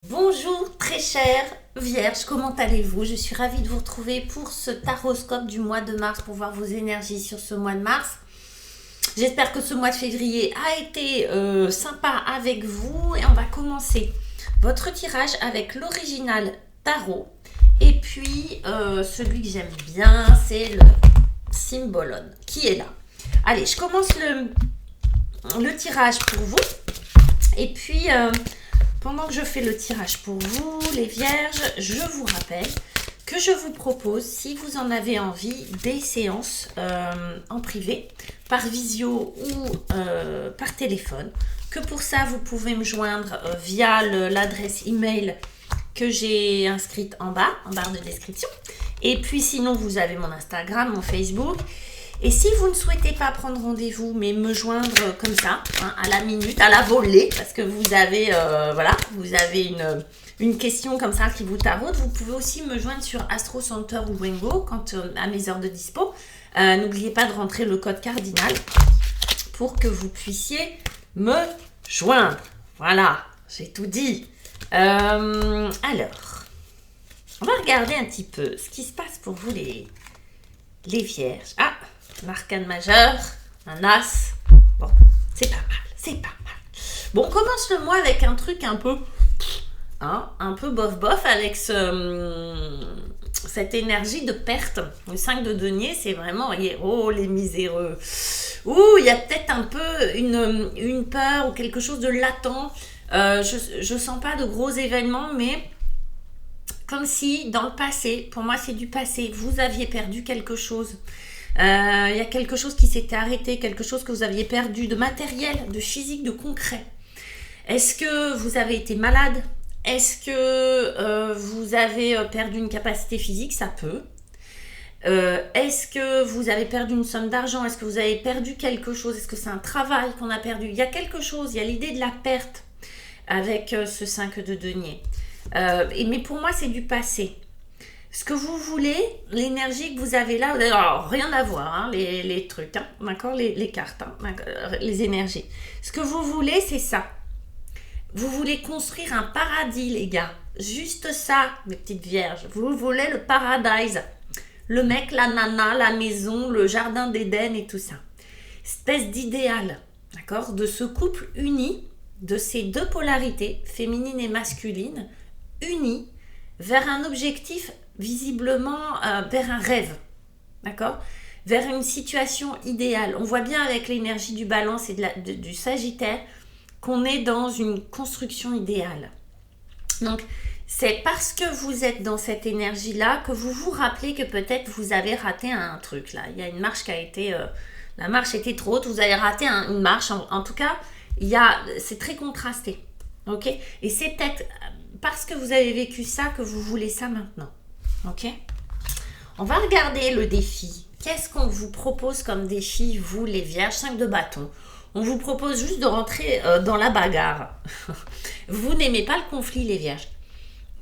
Bonjour très chère Vierge, comment allez-vous? Je suis ravie de vous retrouver pour ce taroscope du mois de mars pour voir vos énergies sur ce mois de mars. J'espère que ce mois de février a été sympa avec vous et on va commencer votre tirage avec l'original tarot et puis celui que j'aime bien c'est le Symbolon qui est là. Allez, je commence le tirage pour vous et puis pendant que je fais le tirage pour vous, les vierges, je vous rappelle que je vous propose, si vous en avez envie, des séances en privé, par visio ou par téléphone. Que pour ça, vous pouvez me joindre via l'adresse email que j'ai inscrite en barre de description. Et puis sinon, vous avez mon Instagram, mon Facebook. Et si vous ne souhaitez pas prendre rendez-vous, mais me joindre comme ça, hein, à la minute, à la volée, parce que vous avez, vous avez une question comme ça qui vous taraude, vous pouvez aussi me joindre sur Astro Center ou Wengo quand à mes heures de dispo. N'oubliez pas de rentrer le code cardinal pour que vous puissiez me joindre. Voilà, j'ai tout dit. Alors, on va regarder un petit peu ce qui se passe pour vous les vierges. Ah, un arcane majeur, un as. Bon, c'est pas mal, c'est pas mal. Bon, on commence le mois avec un truc un peu bof avec cette énergie de perte. Le 5 de denier, c'est vraiment, voyez, oh les miséreux. Ouh, il y a peut-être un peu une peur ou quelque chose de latent. Je sens pas de gros événements, mais comme si dans le passé, pour moi c'est du passé, vous aviez perdu quelque chose. Il y a quelque chose qui s'était arrêté, quelque chose que vous aviez perdu de matériel, de physique, de concret. Est-ce que vous avez été malade? Est-ce que vous avez perdu une capacité physique? Ça peut. Est-ce que vous avez perdu une somme d'argent? Est-ce que vous avez perdu quelque chose? Est-ce que c'est un travail qu'on a perdu? Il y a quelque chose, il y a l'idée de la perte avec ce 5 de denier. Mais pour moi, c'est du passé. Ce que vous voulez, l'énergie que vous avez là, alors, rien à voir, hein, les trucs, hein, d'accord, les cartes, hein, les énergies. Ce que vous voulez, c'est ça. Vous voulez construire un paradis, les gars. Juste ça, mes petites vierges. Vous voulez le paradise. Le mec, la nana, la maison, le jardin d'Éden et tout ça. Espèce d'idéal, d'accord, de ce couple uni, de ces deux polarités, féminine et masculine, unis vers un objectif visiblement vers un rêve, d'accord, vers une situation idéale. On voit bien avec l'énergie du balance et du sagittaire qu'on est dans une construction idéale. Donc c'est parce que vous êtes dans cette énergie là que vous vous rappelez que peut-être vous avez raté un truc là. Il y a une marche qui a été la marche était trop haute, vous avez raté une marche, en tout cas c'est très contrasté, ok, et c'est peut-être parce que vous avez vécu ça que vous voulez ça maintenant. Ok, on va regarder le défi. Qu'est-ce qu'on vous propose comme défi, vous les vierges? 5 de bâton. On vous propose juste de rentrer dans la bagarre. Vous n'aimez pas le conflit, les vierges.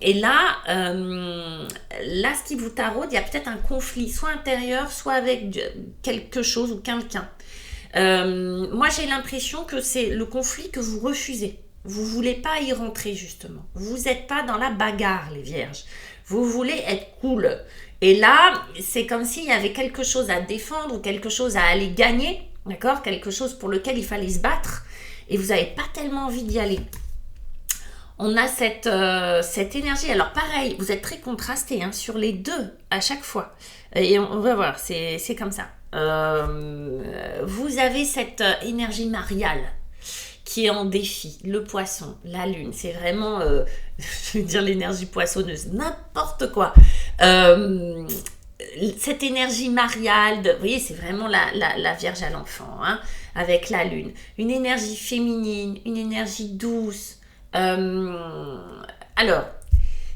Et là, ce qui vous taraude, il y a peut-être un conflit, soit intérieur, soit avec quelque chose ou quelqu'un. Moi, j'ai l'impression que c'est le conflit que vous refusez. Vous ne voulez pas y rentrer, justement. Vous n'êtes pas dans la bagarre, les vierges. Vous voulez être cool. Et là, c'est comme s'il y avait quelque chose à défendre ou quelque chose à aller gagner, d'accord? Quelque chose pour lequel il fallait se battre. Et vous n'avez pas tellement envie d'y aller. On a cette énergie. Alors pareil, vous êtes très contrasté hein, sur les deux à chaque fois. Et on va voir, c'est comme ça. Vous avez cette énergie mariale qui est en défi, le poisson, la lune, c'est vraiment, je veux dire l'énergie poissonneuse, n'importe quoi. Cette énergie mariale, vous voyez, c'est vraiment la Vierge à l'enfant, hein, avec la lune. Une énergie féminine, une énergie douce. Alors,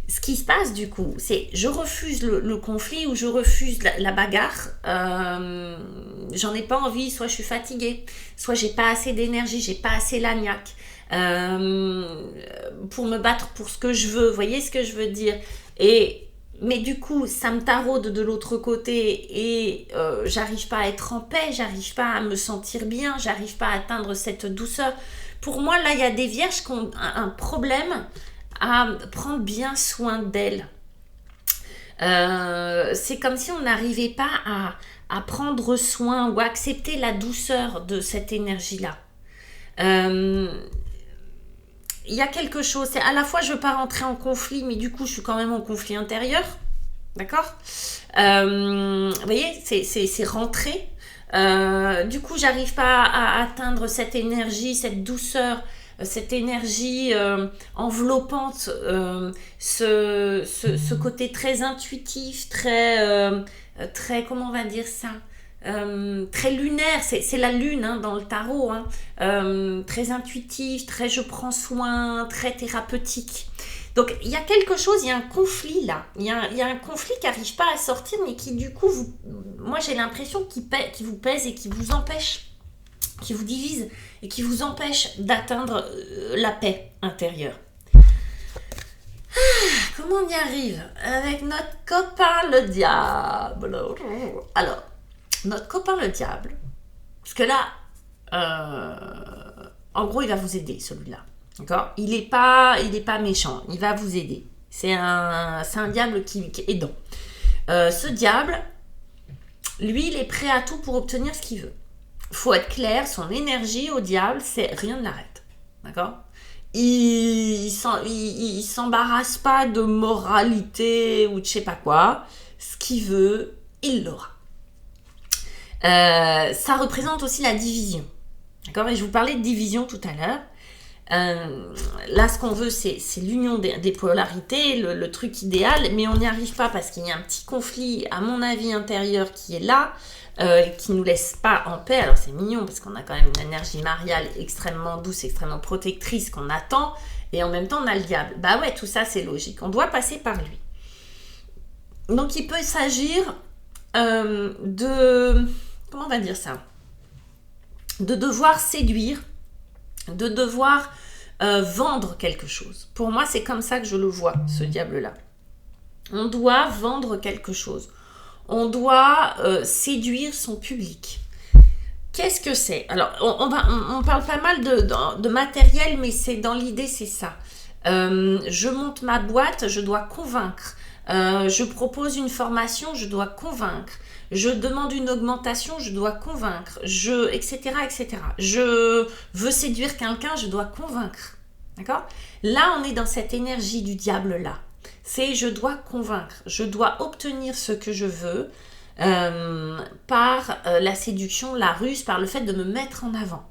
ce qui se passe du coup, c'est je refuse le conflit ou je refuse la bagarre. J'en ai pas envie, soit je suis fatiguée, soit j'ai pas assez d'énergie, j'ai pas assez l'agnac pour me battre pour ce que je veux. Vous voyez ce que je veux dire? Mais du coup, ça me taraude de l'autre côté et j'arrive pas à être en paix, j'arrive pas à me sentir bien, j'arrive pas à atteindre cette douceur. Pour moi, là, il y a des vierges qui ont un problème à prendre bien soin d'elle. C'est comme si on n'arrivait pas à prendre soin ou à accepter la douceur de cette énergie-là. Il y a quelque chose, c'est à la fois je veux pas rentrer en conflit, mais du coup je suis quand même en conflit intérieur, d'accord. Vous voyez, c'est rentrer. Du coup j'arrive pas à atteindre cette énergie, cette douceur, cette énergie enveloppante, ce côté très intuitif, très comment on va dire ça, très lunaire, c'est la lune hein, dans le tarot, hein, très intuitif, très je prends soin, très thérapeutique. Donc il y a quelque chose, il y a un conflit là, il y a un conflit qui n'arrive pas à sortir, mais qui du coup, moi j'ai l'impression qu'il vous pèse et qui vous empêche, qui vous divise et qui vous empêche d'atteindre la paix intérieure. Comment on y arrive? Avec notre copain le diable. Alors, notre copain le diable, parce que là, en gros, il va vous aider, celui-là. D'accord? Il est pas méchant, il va vous aider. C'est un diable qui est aidant. Ce diable, lui, il est prêt à tout pour obtenir ce qu'il veut. Faut être clair, son énergie au diable, c'est rien ne l'arrête. D'accord? Il s'embarrasse pas de moralité ou de je sais pas quoi. Ce qu'il veut, il l'aura. Ça représente aussi la division. D'accord? Et je vous parlais de division tout à l'heure. Là, ce qu'on veut, c'est l'union des polarités, le truc idéal, mais on n'y arrive pas parce qu'il y a un petit conflit, à mon avis, intérieur qui est là, qui ne nous laisse pas en paix. Alors, c'est mignon parce qu'on a quand même une énergie mariale extrêmement douce, extrêmement protectrice qu'on attend, et en même temps, on a le diable. Bah ouais, tout ça, c'est logique. On doit passer par lui. Donc, il peut s'agir de... Comment on va dire ça? De devoir séduire, de devoir vendre quelque chose. Pour moi, c'est comme ça que je le vois, ce diable-là. On doit vendre quelque chose. On doit séduire son public. Qu'est-ce que c'est? Alors, on parle pas mal de matériel, mais c'est dans l'idée, c'est ça. Je monte ma boîte, je dois convaincre. Je propose une formation, je dois convaincre. Je demande une augmentation, je dois convaincre, etc., etc. Je veux séduire quelqu'un, je dois convaincre. D'accord? Là, on est dans cette énergie du diable-là. C'est je dois convaincre, je dois obtenir ce que je veux par la séduction, la ruse, par le fait de me mettre en avant.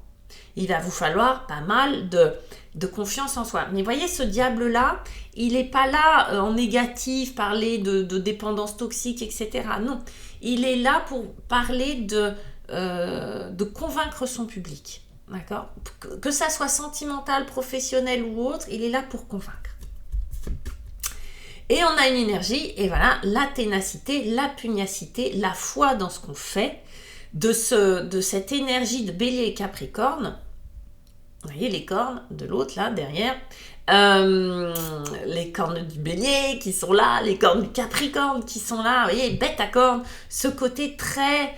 Il va vous falloir pas mal de confiance en soi. Mais voyez, ce diable-là, il n'est pas là en négatif, parler de dépendance toxique, etc. Non, il est là pour parler de convaincre son public. D'accord? Que ça soit sentimental, professionnel ou autre, il est là pour convaincre. Et on a une énergie, et voilà, la ténacité, la pugnacité, la foi dans ce qu'on fait, de cette énergie de Bélier et Capricorne. Vous voyez les cornes de l'autre là derrière, les cornes du Bélier qui sont là, les cornes du Capricorne qui sont là, vous voyez, bête à cornes, ce côté très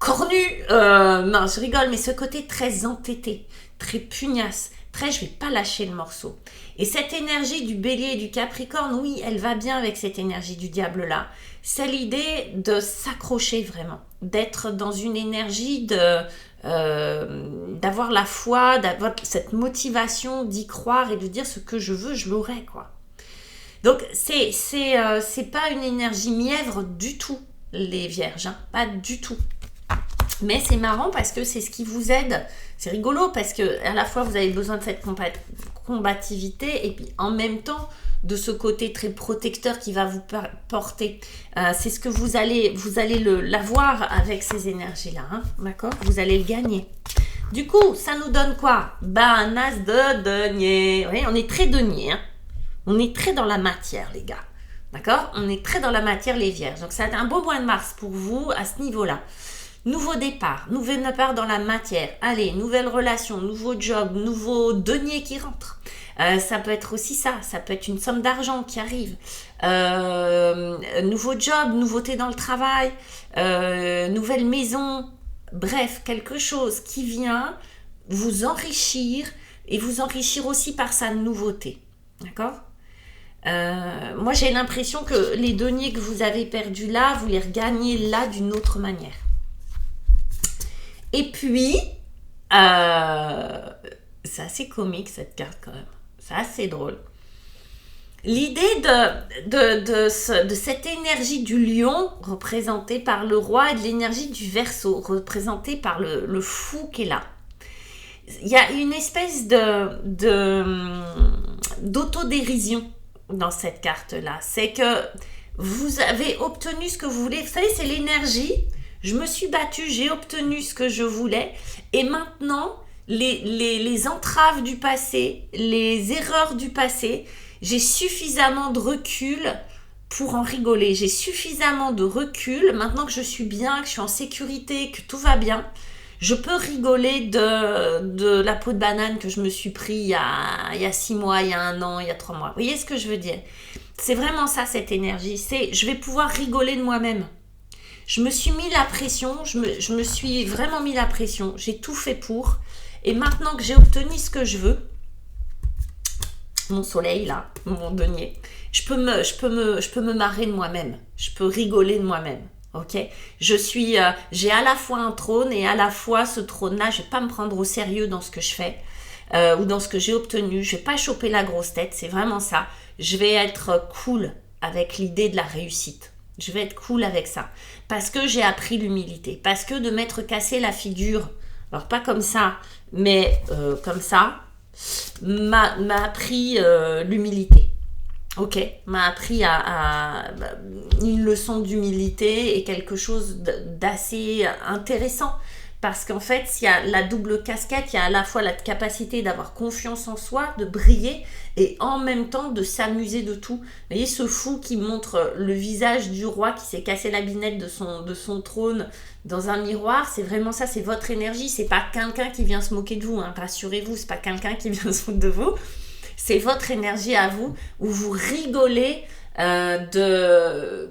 cornu, non je rigole, mais ce côté très entêté, très pugnace, très je vais pas lâcher le morceau. Et cette énergie du Bélier et du Capricorne, oui, elle va bien avec cette énergie du diable là. C'est l'idée de s'accrocher vraiment, d'être dans une énergie d'avoir la foi, d'avoir cette motivation d'y croire et de dire ce que je veux, je l'aurai quoi. Donc c'est pas une énergie mièvre du tout les vierges, hein, pas du tout. Mais c'est marrant parce que c'est ce qui vous aide. C'est rigolo parce que à la fois vous avez besoin de cette combativité et puis en même temps de ce côté très protecteur qui va vous porter. C'est ce que vous allez l'avoir avec ces énergies-là, hein, d'accord? Vous allez le gagner. Du coup, ça nous donne quoi? Un as de denier. Oui, on est très denier, hein. On est très dans la matière, les gars. D'accord? On est très dans la matière, les vierges. Donc, ça va être un beau mois de mars pour vous à ce niveau-là. Nouveau départ dans la matière. Allez, nouvelle relation, nouveau job, nouveau denier qui rentre. Ça peut être aussi ça peut être une somme d'argent qui arrive. Nouveau job, nouveauté dans le travail, nouvelle maison. Bref, quelque chose qui vient vous enrichir et vous enrichir aussi par sa nouveauté. D'accord ? Moi, j'ai l'impression que les deniers que vous avez perdus là, vous les regagnez là d'une autre manière. Et puis, c'est assez comique cette carte quand même. C'est assez drôle. L'idée de cette énergie du lion représentée par le roi et de l'énergie du Verseau représentée par le fou qui est là. Il y a une espèce d'autodérision dans cette carte-là. C'est que vous avez obtenu ce que vous voulez. Vous savez, c'est l'énergie. Je me suis battue, j'ai obtenu ce que je voulais. Et maintenant, les entraves du passé, les erreurs du passé, j'ai suffisamment de recul pour en rigoler. J'ai suffisamment de recul, maintenant que je suis bien, que je suis en sécurité, que tout va bien. Je peux rigoler de la peau de banane que je me suis pris il y a 6 mois, il y a 1 an, il y a 3 mois. Vous voyez ce que je veux dire? C'est vraiment ça, cette énergie. C'est je vais pouvoir rigoler de moi-même. Je me suis mis la pression, je me suis vraiment mis la pression. J'ai tout fait pour. Et maintenant que j'ai obtenu ce que je veux, mon soleil là, mon denier, je peux me marrer de moi-même. Je peux rigoler de moi-même. Ok, j'ai à la fois un trône et à la fois ce trône-là, je vais pas me prendre au sérieux dans ce que je fais ou dans ce que j'ai obtenu. Je vais pas choper la grosse tête, c'est vraiment ça. Je vais être cool avec l'idée de la réussite. Je vais être cool avec ça parce que j'ai appris l'humilité, parce que de m'être cassé la figure, alors pas comme ça, mais comme ça, m'a appris l'humilité. Ok, m'a appris une leçon d'humilité et quelque chose d'assez intéressant parce qu'en fait, il y a la double casquette, il y a à la fois la capacité d'avoir confiance en soi, de briller et en même temps de s'amuser de tout. Vous voyez ce fou qui montre le visage du roi qui s'est cassé la binette de son trône dans un miroir, c'est vraiment ça, c'est votre énergie, c'est pas quelqu'un qui vient se moquer de vous, hein. Rassurez-vous, c'est pas quelqu'un qui vient se foutre de vous. C'est votre énergie à vous, où vous rigolez de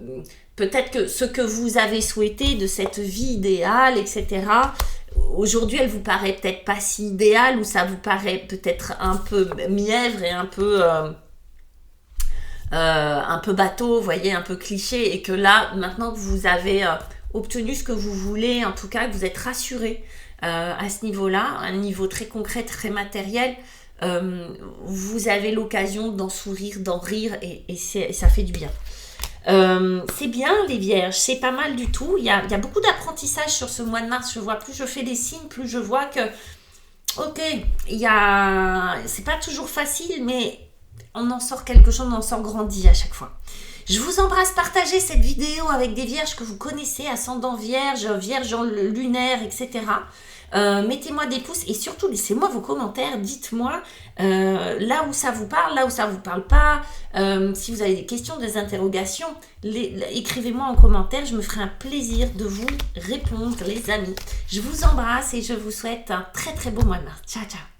peut-être que ce que vous avez souhaité, de cette vie idéale, etc. Aujourd'hui, elle vous paraît peut-être pas si idéale, ou ça vous paraît peut-être un peu mièvre et un peu bateau, vous voyez, un peu cliché, et que là, maintenant que vous avez obtenu ce que vous voulez, en tout cas, que vous êtes rassuré à ce niveau-là, un niveau très concret, très matériel, vous avez l'occasion d'en sourire, d'en rire et ça fait du bien. C'est bien les vierges, c'est pas mal du tout. Il y a beaucoup d'apprentissage sur ce mois de mars. Je vois, plus je fais des signes, plus je vois que ok, c'est pas toujours facile, mais on en sort quelque chose, on en sort grandi à chaque fois. Je vous embrasse, partagez cette vidéo avec des vierges que vous connaissez, ascendant vierge, vierge en lunaire, etc. Mettez-moi des pouces et surtout laissez-moi vos commentaires, dites-moi là où ça vous parle, là où ça vous parle pas, si vous avez des questions, des interrogations, écrivez-moi en commentaire, je me ferai un plaisir de vous répondre les amis. Je vous embrasse et je vous souhaite un très très beau mois de mars. Ciao ciao.